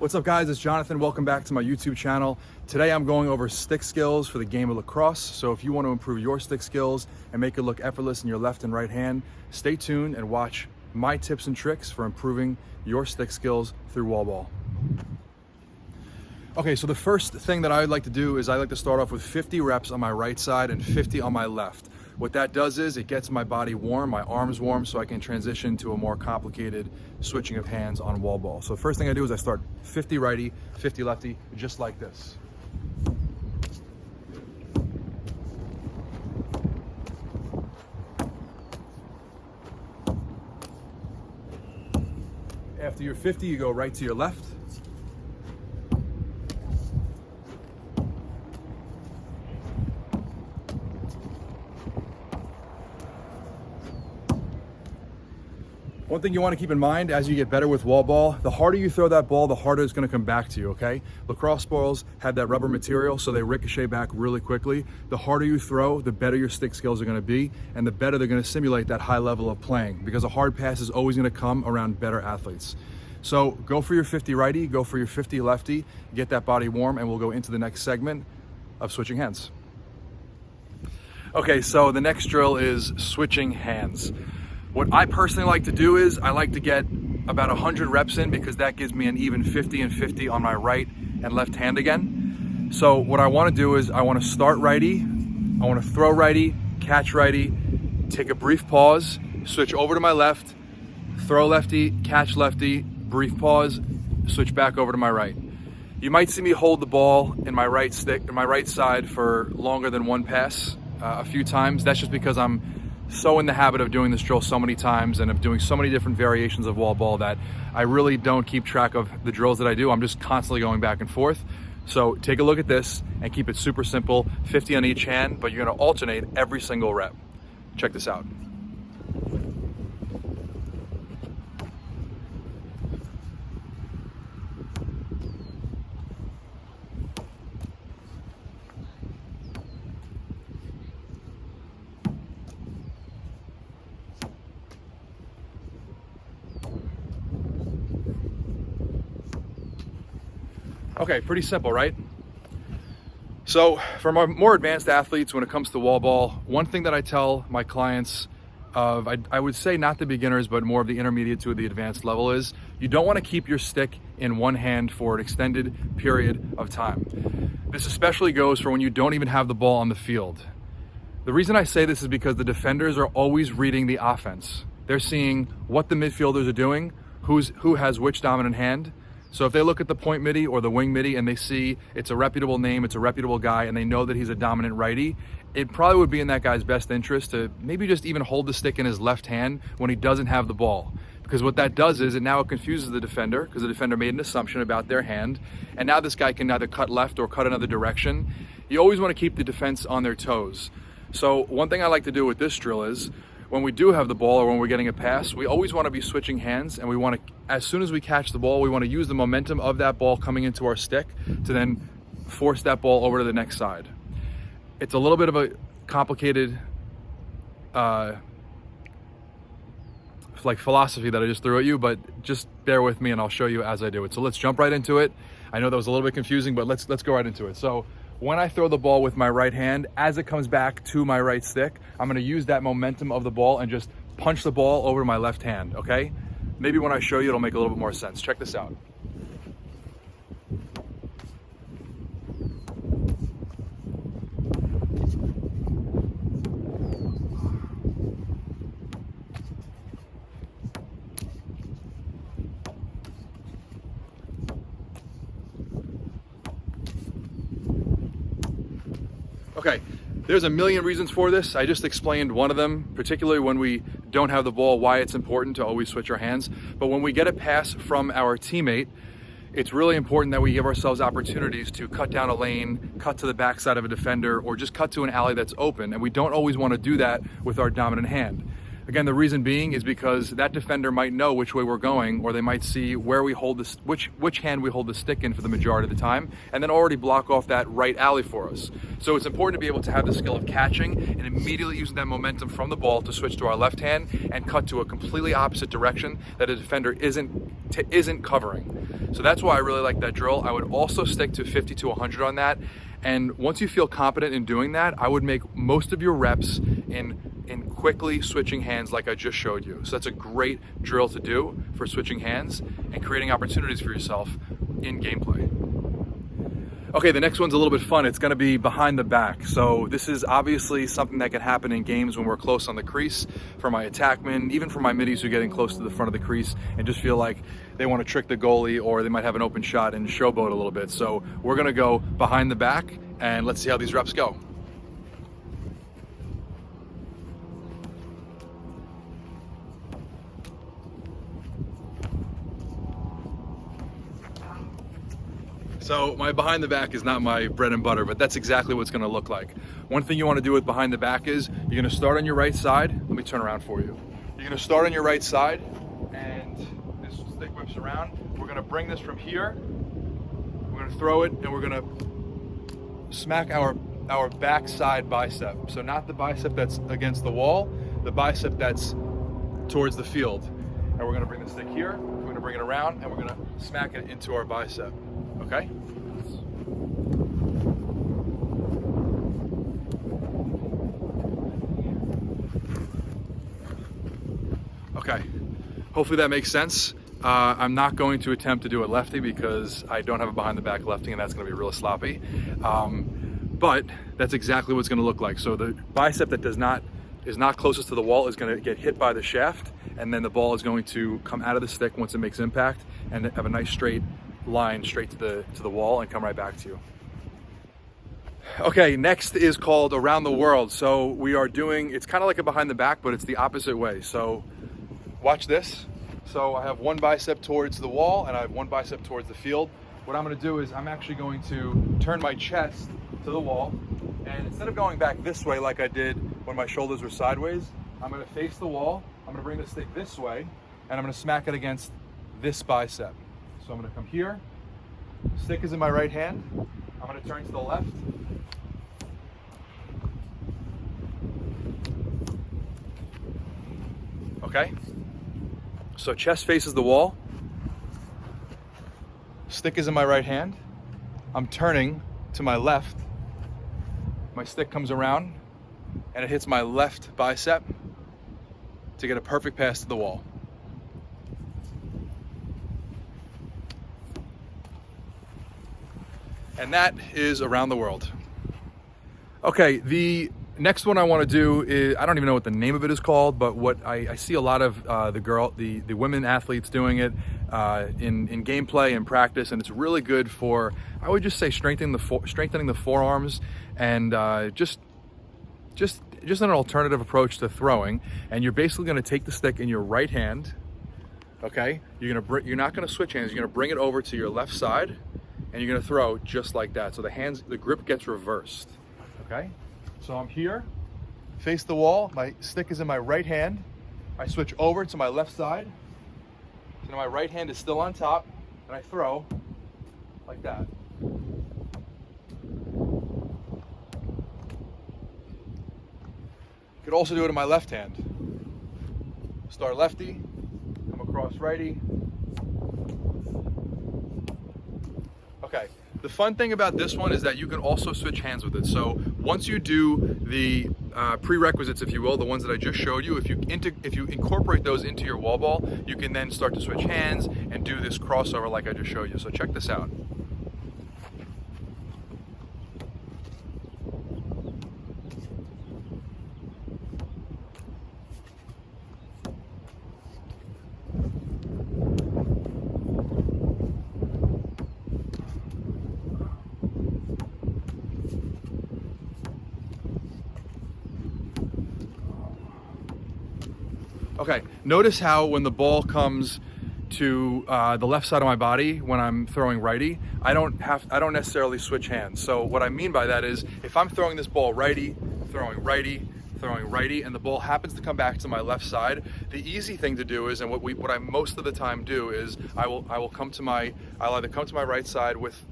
What's up guys, it's Jonathan. Welcome back to my YouTube channel. Today I'm going over stick skills for the game of lacrosse. So if you want to improve your stick skills and make it look effortless in your left and right hand, stay tuned and watch my tips and tricks for improving your stick skills through wall ball. Okay, so the first thing that I like to do is I like to start off with 50 reps on my right side and 50 on my left. What that does is it gets my body warm, my arms warm, so I can transition to a more complicated switching of hands on wall ball. So the first thing I do is I start 50 righty, 50 lefty, just like this. After you're 50, you go right to your left. One thing you want to keep in mind as you get better with wall ball, the harder you throw that ball, the harder it's going to come back to you, okay? Lacrosse balls have that rubber material, so they ricochet back really quickly. The harder you throw, the better your stick skills are going to be, and the better they're going to simulate that high level of playing, because a hard pass is always going to come around better athletes. So go for your 50 righty, go for your 50 lefty, get that body warm, and we'll go into the next segment of switching hands. Okay, so the next drill is switching hands. What I personally like to do is I like to get about 100 reps in, because that gives me an even 50 and 50 on my right and left hand again. So what I want to do is I want to start righty, I want to throw righty, catch righty, take a brief pause, switch over to my left, throw lefty, catch lefty, brief pause, switch back over to my right. You might see me hold the ball in my right stick, in my right side for longer than one pass a few times. That's just because I'm so in the habit of doing this drill so many times and of doing so many different variations of wall ball that I really don't keep track of the drills that I do. I'm just constantly going back and forth. So take a look at this and keep it super simple, 50 on each hand, but you're gonna alternate every single rep. Check this out. Okay, pretty simple, right? So for my more advanced athletes, when it comes to wall ball, one thing that I tell my clients of, I would say not the beginners, but more of the intermediate to the advanced level, is you don't want to keep your stick in one hand for an extended period of time. This especially goes for when you don't even have the ball on the field. The reason I say this is because the defenders are always reading the offense. They're seeing what the midfielders are doing, who has which dominant hand. So if they look at the point midi or the wing midi and they see it's a reputable name, it's a reputable guy, and they know that he's a dominant righty, it probably would be in that guy's best interest to maybe just even hold the stick in his left hand when he doesn't have the ball. Because what that does is it confuses the defender, because the defender made an assumption about their hand, and now this guy can either cut left or cut another direction. You always want to keep the defense on their toes. So one thing I like to do with this drill is, when we do have the ball or when we're getting a pass, we always want to be switching hands, and we want to, as soon as we catch the ball, we want to use the momentum of that ball coming into our stick to then force that ball over to the next side. It's a little bit of a complicated like philosophy that I just threw at you, but just bear with me and I'll show you as I do it. So let's jump right into it. I know that was a little bit confusing, but let's go right into it. So when I throw the ball with my right hand, as it comes back to my right stick, I'm gonna use that momentum of the ball and just punch the ball over to my left hand, okay? Maybe when I show you, it'll make a little bit more sense. Check this out. Okay, there's a million reasons for this. I just explained one of them, particularly when we don't have the ball, why it's important to always switch our hands. But when we get a pass from our teammate, it's really important that we give ourselves opportunities to cut down a lane, cut to the backside of a defender, or just cut to an alley that's open. And we don't always want to do that with our dominant hand. Again, the reason being is because that defender might know which way we're going, or they might see where we hold this, which hand we hold the stick in for the majority of the time, and then already block off that right alley for us. So it's important to be able to have the skill of catching and immediately using that momentum from the ball to switch to our left hand and cut to a completely opposite direction that a defender isn't covering. So that's why I really like that drill. I would also stick to 50 to 100 on that. And once you feel competent in doing that, I would make most of your reps in quickly switching hands like I just showed you. So that's a great drill to do for switching hands and creating opportunities for yourself in gameplay. Okay, the next one's a little bit fun. It's gonna be behind the back. So this is obviously something that can happen in games when we're close on the crease for my attackmen, even for my middies who are getting close to the front of the crease and just feel like they wanna trick the goalie or they might have an open shot and showboat a little bit. So we're gonna go behind the back and let's see how these reps go. So my behind the back is not my bread and butter, but that's exactly what it's gonna look like. One thing you wanna do with behind the back is you're gonna start on your right side. Let me turn around for you. You're gonna start on your right side and this stick whips around. We're gonna bring this from here. We're gonna throw it and we're gonna smack our backside bicep. So not the bicep that's against the wall, the bicep that's towards the field. And we're gonna bring the stick here, we're gonna bring it around and we're gonna smack it into our bicep. Okay? Okay, hopefully that makes sense. I'm not going to attempt to do it lefty because I don't have a behind the back lefty and that's gonna be real sloppy. But that's exactly what it's gonna look like. So the bicep that is not closest to the wall is gonna get hit by the shaft, and then the ball is going to come out of the stick once it makes impact and have a nice straight line straight to the wall and come right back to you. Okay, next is called around the world. So we are doing, it's kind of like a behind the back, but it's the opposite way. So watch this. So I have one bicep towards the wall and I have one bicep towards the field. What I'm gonna do is I'm actually going to turn my chest to the wall, and instead of going back this way like I did when my shoulders were sideways, I'm gonna face the wall, I'm gonna bring the stick this way, and I'm gonna smack it against this bicep. So I'm gonna come here, stick is in my right hand, I'm gonna turn to the left. Okay, so chest faces the wall, stick is in my right hand, I'm turning to my left, my stick comes around and it hits my left bicep to get a perfect pass to the wall. And that is around the world. Okay, the next one I want to do is, I don't even know what the name of it is called, but what I see a lot of the women athletes doing it in gameplay and practice, and it's really good for, I would just say, strengthening the forearms and just an alternative approach to throwing. And you're basically going to take the stick in your right hand. Okay, you're not going to switch hands. You're going to bring it over to your left side, and you're going to throw just like that. So the grip gets reversed. Okay, so I'm here, face the wall. My stick is in my right hand. I switch over to my left side. So now my right hand is still on top, and I throw like that. You could also do it in my left hand. Start lefty, come across righty. Okay, the fun thing about this one is that you can also switch hands with it. So once you do the prerequisites, if you will, the ones that I just showed you, if you incorporate those into your wall ball, you can then start to switch hands and do this crossover like I just showed you. So check this out. Okay, notice how when the ball comes to the left side of my body when I'm throwing righty, I don't necessarily switch hands. So what I mean by that is if I'm throwing this ball righty, throwing righty, and the ball happens to come back to my left side, the easy thing to do is, and what I most of the time do is, I'll either come to my right side with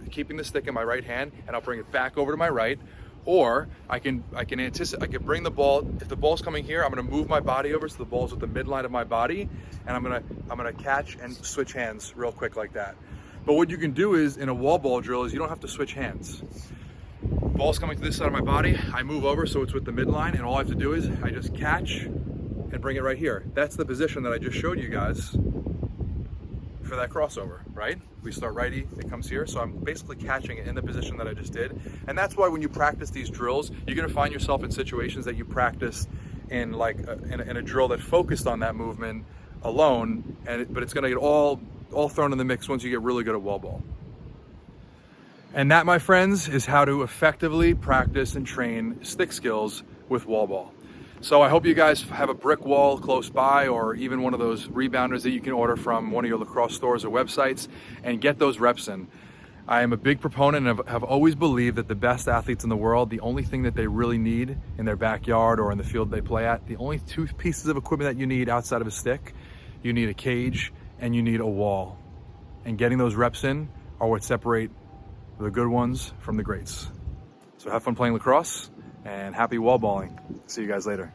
keeping the stick in my right hand, and I'll bring it back over to my right, Or I can anticipate, I can bring the ball, if the ball's coming here, I'm gonna move my body over so the ball's at the midline of my body, and I'm gonna catch and switch hands real quick like that. But what you can do is, in a wall ball drill, is you don't have to switch hands. Ball's coming to this side of my body, I move over so it's with the midline, and all I have to do is I just catch and bring it right here. That's the position that I just showed you guys for that crossover, right? We start righty, it comes here, so I'm basically catching it in the position that I just did. And that's why when you practice these drills, you're gonna find yourself in situations that you practiced in like in a drill that focused on that movement alone, but it's gonna get all thrown in the mix once you get really good at wall ball. And that, my friends, is how to effectively practice and train stick skills with wall ball. So I hope you guys have a brick wall close by, or even one of those rebounders that you can order from one of your lacrosse stores or websites, and get those reps in. I am a big proponent and have always believed that the best athletes in the world, the only thing that they really need in their backyard or in the field they play at, the only two pieces of equipment that you need outside of a stick, you need a cage and you need a wall. And getting those reps in are what separate the good ones from the greats. So have fun playing lacrosse, and happy wall balling. See you guys later.